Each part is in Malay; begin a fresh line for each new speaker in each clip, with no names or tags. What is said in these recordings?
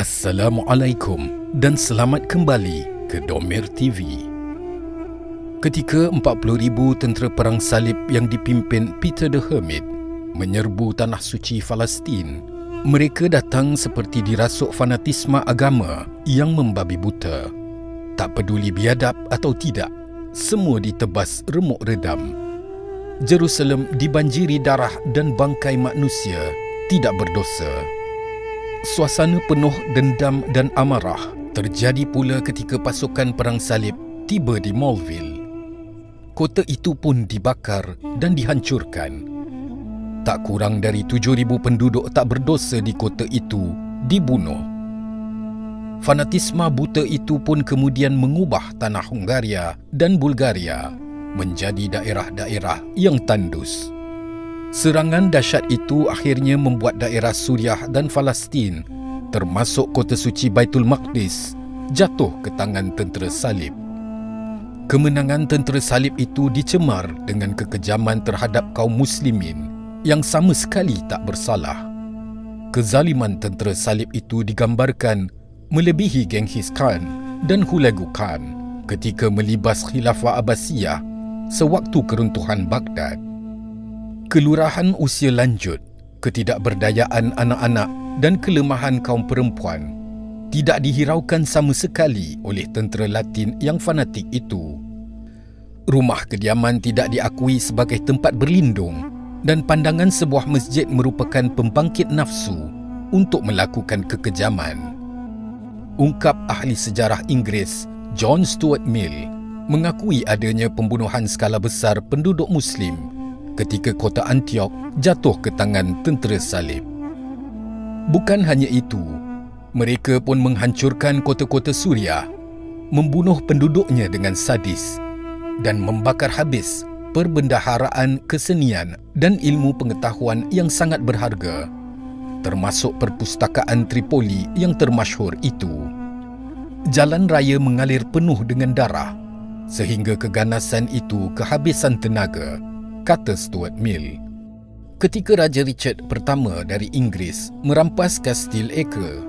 Assalamualaikum dan selamat kembali ke Domer TV. Ketika 40,000 tentera perang salib yang dipimpin Peter the Hermit menyerbu tanah suci Palestin, mereka datang seperti dirasuk fanatisme agama yang membabi buta. Tak peduli biadab atau tidak, semua ditebas remuk redam. Jerusalem dibanjiri darah dan bangkai manusia tidak berdosa. Suasana penuh dendam dan amarah terjadi pula ketika pasukan perang salib tiba di Molville. Kota itu pun dibakar dan dihancurkan. Tak kurang dari 7,000 penduduk tak berdosa di kota itu dibunuh. Fanatisme buta itu pun kemudian mengubah tanah Hungaria dan Bulgaria menjadi daerah-daerah yang tandus. Serangan dahsyat itu akhirnya membuat daerah Suriah dan Palestin, termasuk kota suci Baitul Maqdis, jatuh ke tangan tentera salib. Kemenangan tentera salib itu dicemar dengan kekejaman terhadap kaum muslimin yang sama sekali tak bersalah. Kezaliman tentera salib itu digambarkan melebihi Genghis Khan dan Hulagu Khan ketika melibas Khilafah Abbasiyah sewaktu keruntuhan Baghdad. Kelurahan usia lanjut, ketidakberdayaan anak-anak dan kelemahan kaum perempuan tidak dihiraukan sama sekali oleh tentera Latin yang fanatik itu. Rumah kediaman tidak diakui sebagai tempat berlindung dan pandangan sebuah masjid merupakan pembangkit nafsu untuk melakukan kekejaman. Ungkap ahli sejarah Inggeris John Stuart Mill mengakui adanya pembunuhan skala besar penduduk Muslim ketika kota Antioch jatuh ke tangan tentera salib. Bukan hanya itu, mereka pun menghancurkan kota-kota Suriah, membunuh penduduknya dengan sadis dan membakar habis perbendaharaan kesenian dan ilmu pengetahuan yang sangat berharga, termasuk perpustakaan Tripoli yang termasyhur itu. Jalan raya mengalir penuh dengan darah sehingga keganasan itu kehabisan tenaga, kata Stuart Mill. Ketika Raja Richard pertama dari Inggeris merampas Kastil Acre,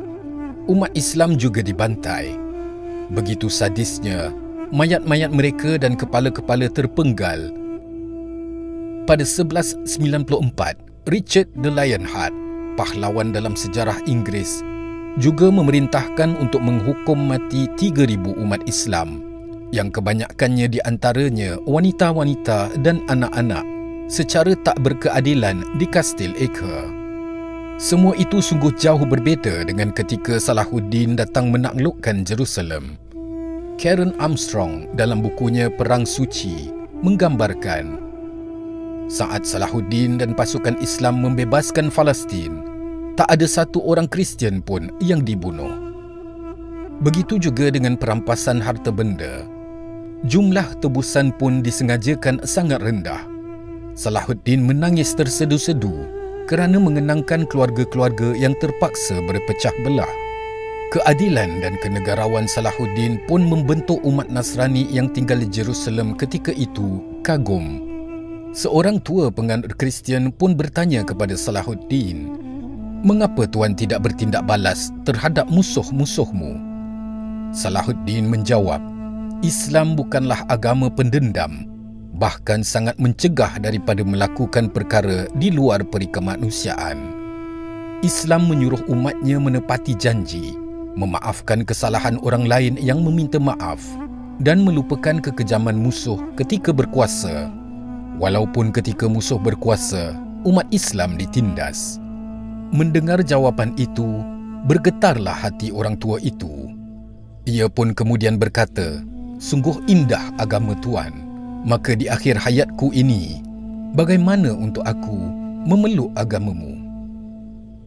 umat Islam juga dibantai. Begitu sadisnya, mayat-mayat mereka dan kepala-kepala terpenggal. Pada 1194, Richard the Lionheart, pahlawan dalam sejarah Inggeris, juga memerintahkan untuk menghukum mati 3,000 umat Islam, yang kebanyakannya di antaranya wanita-wanita dan anak-anak, secara tak berkeadilan di Kastil Acre. Semua itu sungguh jauh berbeza dengan ketika Salahuddin datang menaklukkan Jerusalem. Karen Armstrong dalam bukunya Perang Suci menggambarkan, saat Salahuddin dan pasukan Islam membebaskan Palestin, tak ada satu orang Kristian pun yang dibunuh. Begitu juga dengan perampasan harta benda. Jumlah tebusan pun disengajakan sangat rendah. Salahuddin menangis tersedu-sedu kerana mengenangkan keluarga-keluarga yang terpaksa berpecah belah. Keadilan dan kenegarawan Salahuddin pun membentuk umat Nasrani yang tinggal di Jerusalem ketika itu kagum. Seorang tua penganut Kristian pun bertanya kepada Salahuddin, "Mengapa Tuan tidak bertindak balas terhadap musuh-musuhmu?" Salahuddin menjawab, "Islam bukanlah agama pendendam, bahkan sangat mencegah daripada melakukan perkara di luar perikemanusiaan. Islam menyuruh umatnya menepati janji, memaafkan kesalahan orang lain yang meminta maaf dan melupakan kekejaman musuh ketika berkuasa. Walaupun ketika musuh berkuasa, umat Islam ditindas." Mendengar jawapan itu, bergetarlah hati orang tua itu. Ia pun kemudian berkata, "Sungguh indah agama Tuan. Maka di akhir hayatku ini, bagaimana untuk aku memeluk agamamu?"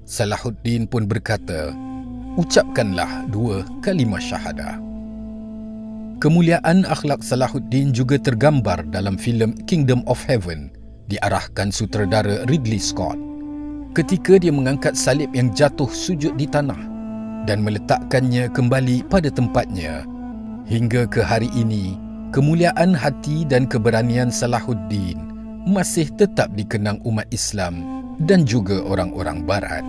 Salahuddin pun berkata, "Ucapkanlah 2 kalimah syahadah." Kemuliaan akhlak Salahuddin juga tergambar dalam filem Kingdom of Heaven diarahkan sutradara Ridley Scott. Ketika dia mengangkat salib yang jatuh sujud di tanah dan meletakkannya kembali pada tempatnya, hingga ke hari ini, kemuliaan hati dan keberanian Salahuddin masih tetap dikenang umat Islam dan juga orang-orang Barat.